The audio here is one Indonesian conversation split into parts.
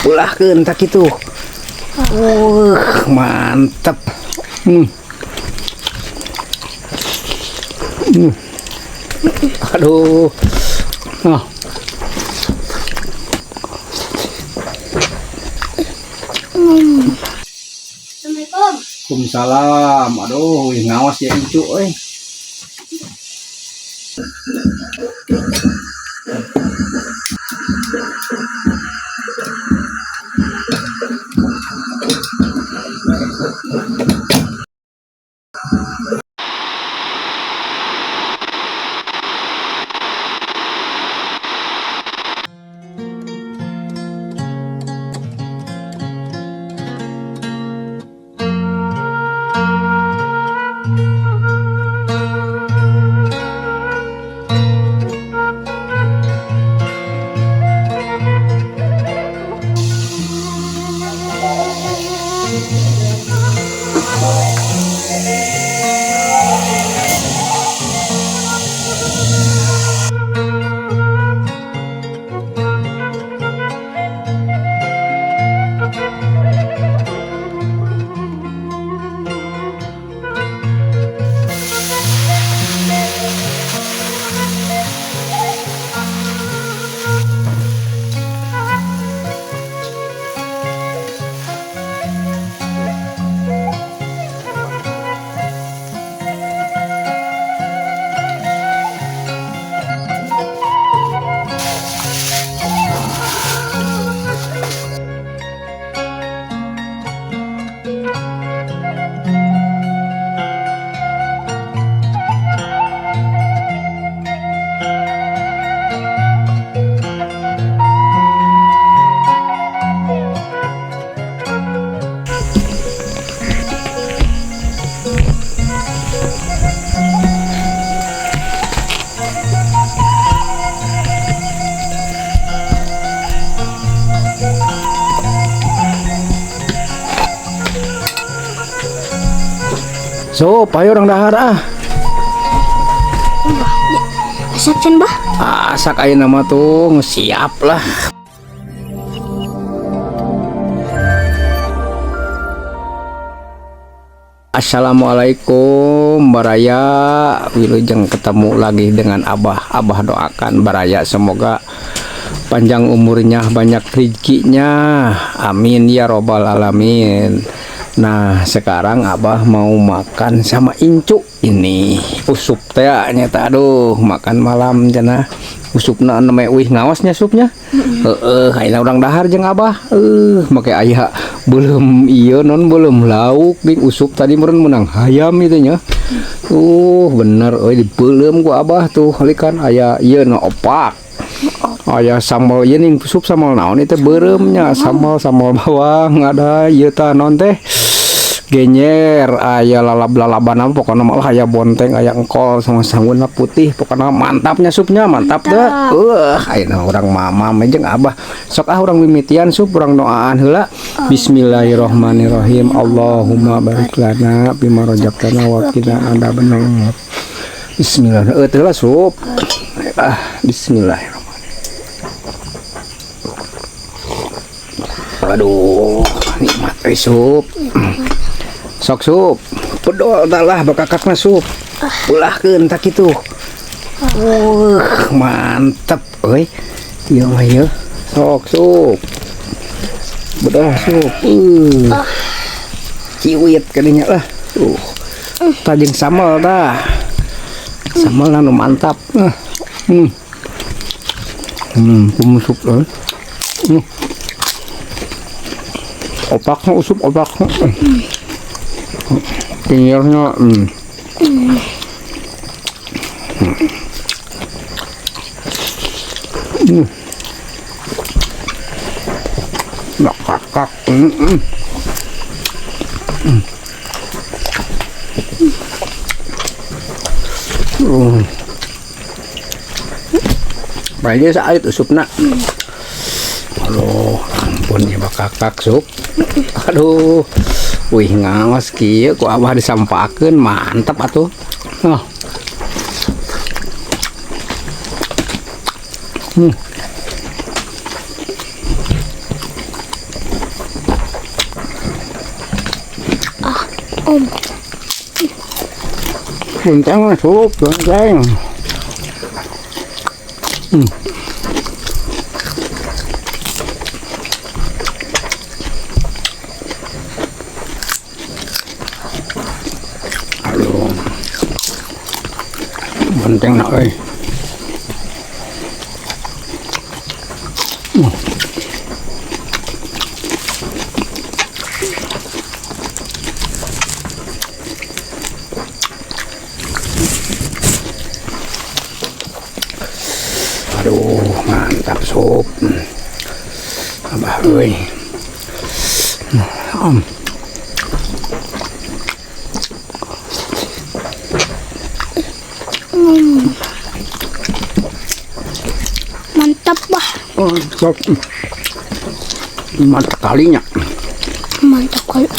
Ulahkeun tak kitu. Mantep. Aduh. Nah. Assalamualaikum. Waalaikumsalam. Aduh, ngawas ya Icu euy. So, payo orang dahar ah. Asap can bah. Asak aya nama tuh siap lah. Assalamualaikum Baraya, wilujeng ketemu lagi dengan Abah. Abah doakan Baraya semoga panjang umurnya, banyak rezekinya, amin ya robbal alamin. Nah sekarang Abah mau makan sama Incu ini usup teh nyata. Aduh makan malam cenah usupna namanya wih ngawasnya supnya. Ayeuna urang dahar jeung Abah make aya belum iya non belum lauk ding usup tadi meureun menang hayam itu nya. Bener euy dibeuleum ku Abah tuh halikan aya ieu na opak. Aya sambal ieu ning sup sambal naon itu beureumnya sambal bawang ada ieu tah non teh genyer aya lalab-lalaban pokokna mah aya bonteng aya engkol sama sangguna putih pokokna mantapnya supnya mantap deh. Ayeuna urang mamam jeung Abah sok urang mimitian sup urang doaan heula. Bismillahirrahmanirrahim. Allahumma barik lana bima razaqtana wa qina adzabannar. Bismillah teh lah sup. Bismillahirrahmanirrahim. Aduh nikmat sup. Sok sup pedol talah bakakakna sup ulahkeun tak kitu. Mantep euy ieu mah ieu sok sup bedah sup ciwit kadinya lah tajeng sambal dah sambal anu mantap. Sup opaknya usup opaknya pinggirnya kakak baiknya saat usupna. Aduh ampun ya bakakak sup. Aduh wih ngawas kieu ku Abah disampakeun mantap atuh. Om. Buntang na sup, buntang. Aduh. Buntang na ơi. Aduh, mantap sup. Abah ơi. Om. Mantap, Bah. Oh, sup. Mantap kalinya. Mantap kali.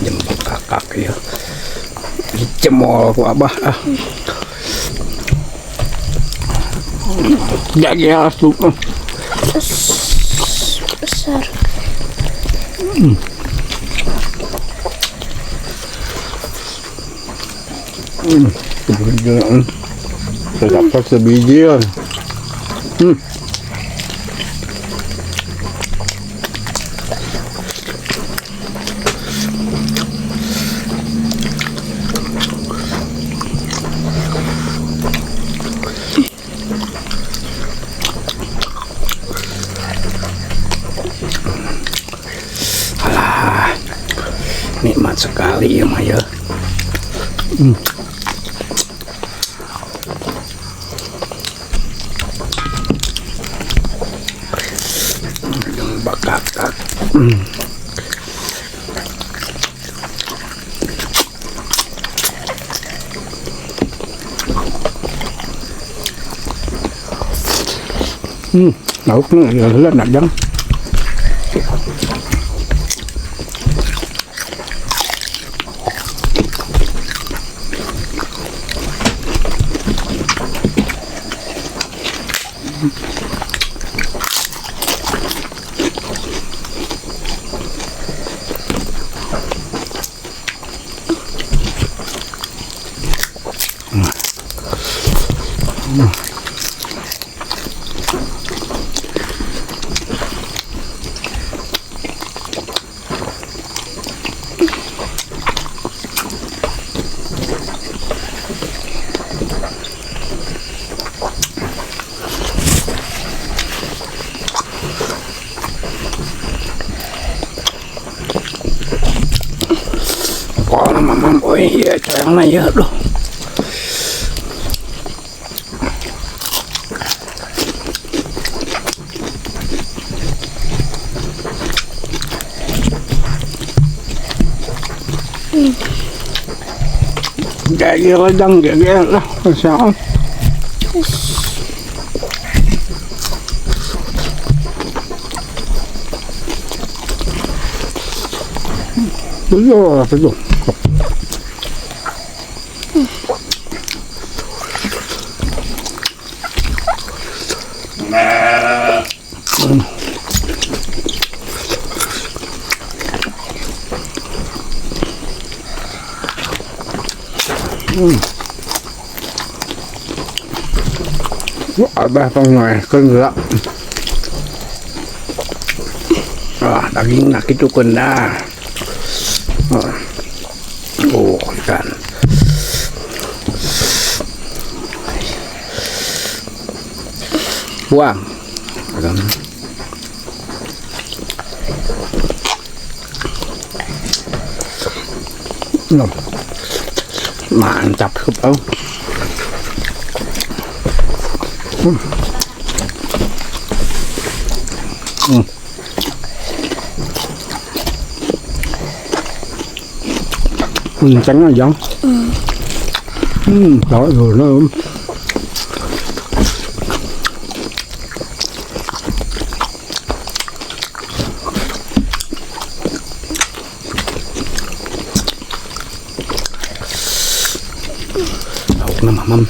Jembak kakak ya. Dicemol ku abah ah. Jadi asup. Besar. Kemudian terdapat sebiji. Alah, nikmat sekali ya Maya. Bakakak. Lauk nó lên nặng dần. Có mà mắm ôi tráng này hết luôn. Cái gì có đăng cái đó sao? Đúng rồi, phải dùng. Ở ba con ngoài cơn lợn daging nak itu kena oh ikan buang mantap không trắng là giống đó rồi nó na mamam.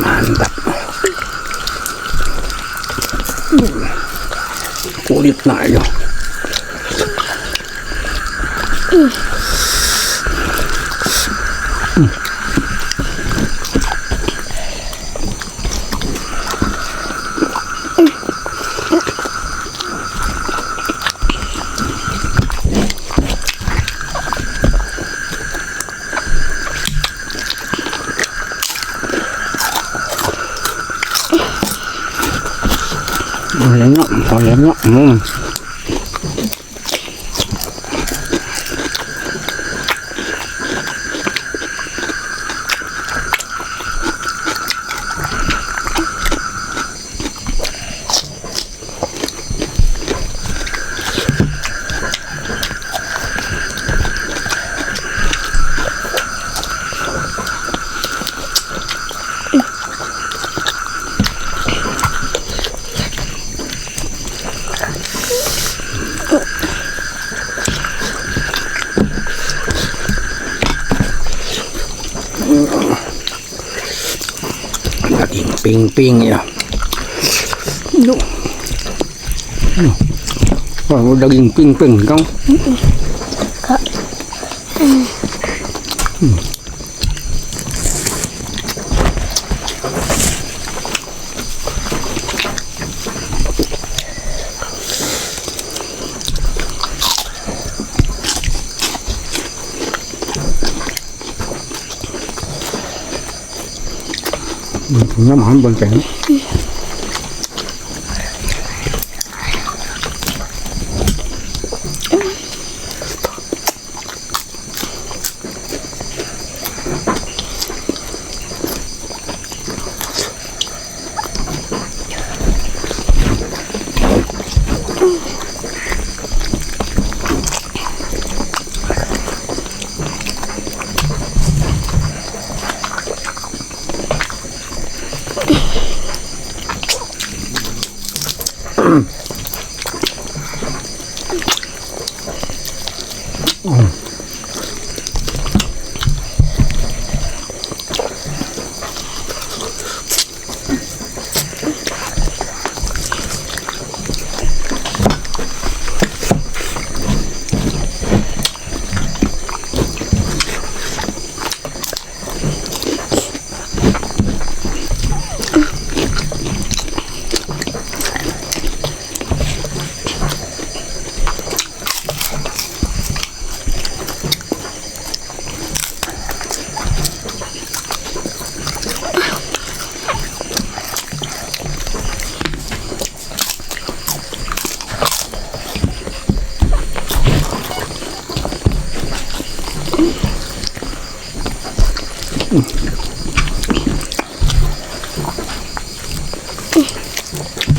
Mantap. Kulit na ayo. Ayan na. Daging ping-ping ya. No. Oh, daging ping-ping kang. Nó mỏng bên cạnh.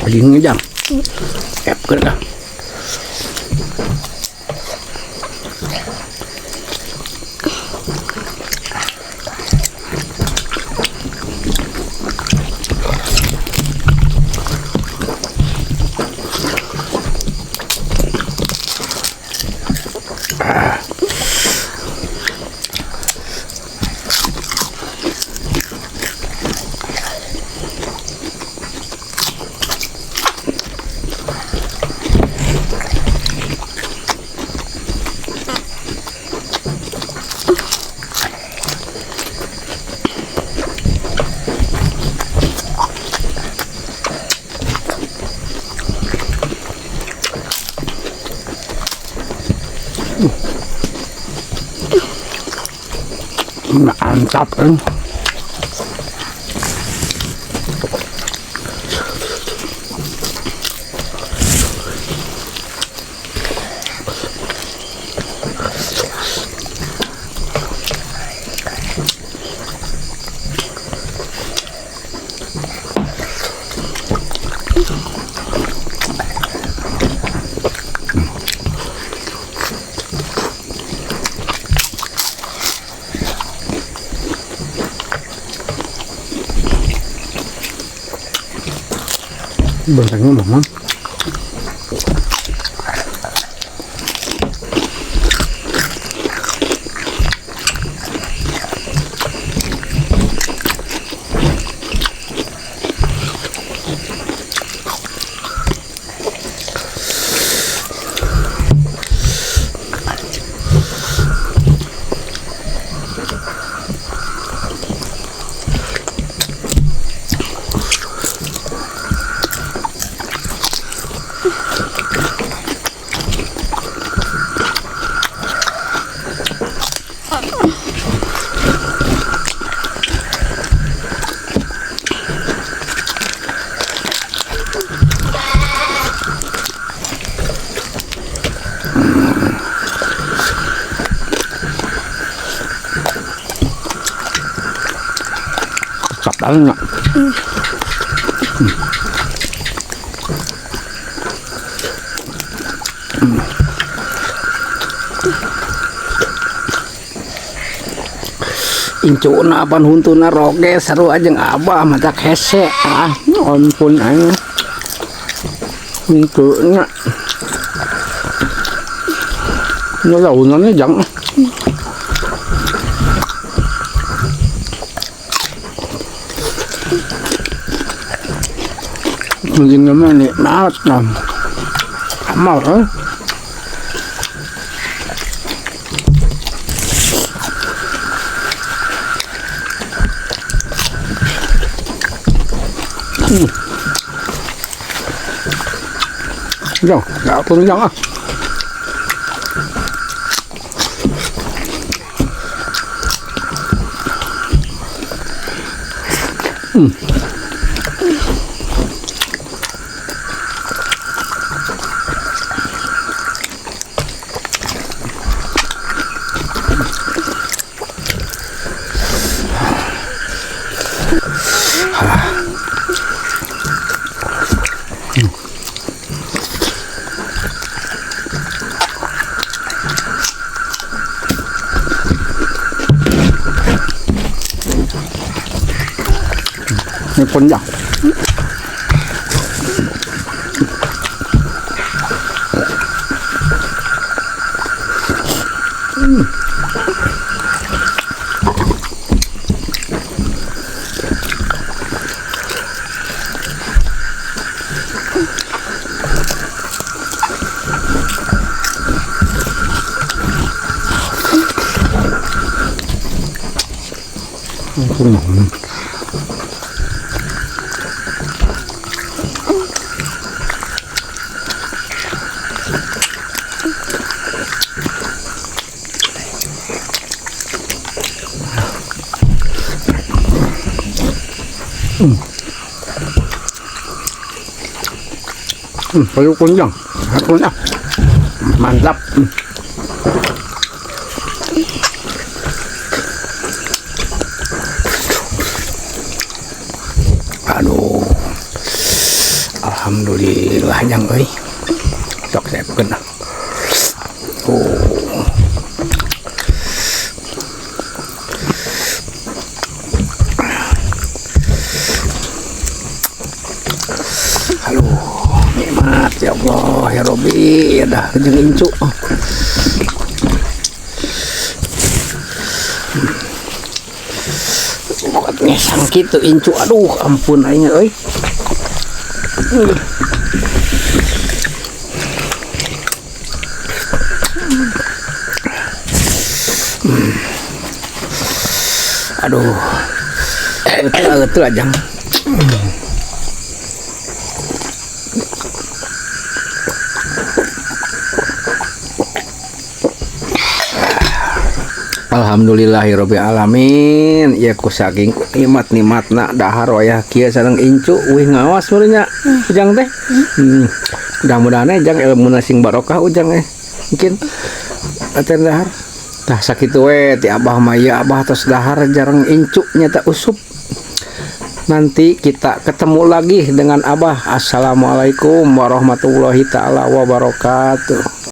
Dagingnya jam. Ep ke dah. Mantap kan. Bentangnya memang cặp đã lên ạ. Incu na pan huntu na roge seru aja abah mata hese ampun aja incu nya launan jangan mungkin nama nikmat nam amal Rồi, gạo tôi nhá. Ini pun ya. Kayu kunjang, kunjang, mantap. Aduh, alhamdulillah yang euy, sok saya kena. Nikmat ya Allah ya Robbi ya dah jeung incu buat ngesang kitu incu aduh ampun aing euy aduh betul aja Alhamdulillahirabbil alamin. Ya ku saking nikmat-nikmatna dahar wayah kieu sareng incu wih ngawas meureunnya ujang teh. Mudah-mudahan jang ilmuna sing barokah ujang mungkin aten dahar. Tah sakitu we ti abah mah ieu abah tos dahar jarang incu nyata usup. Nanti kita ketemu lagi dengan abah. Assalamualaikum warahmatullahi taala wabarakatuh.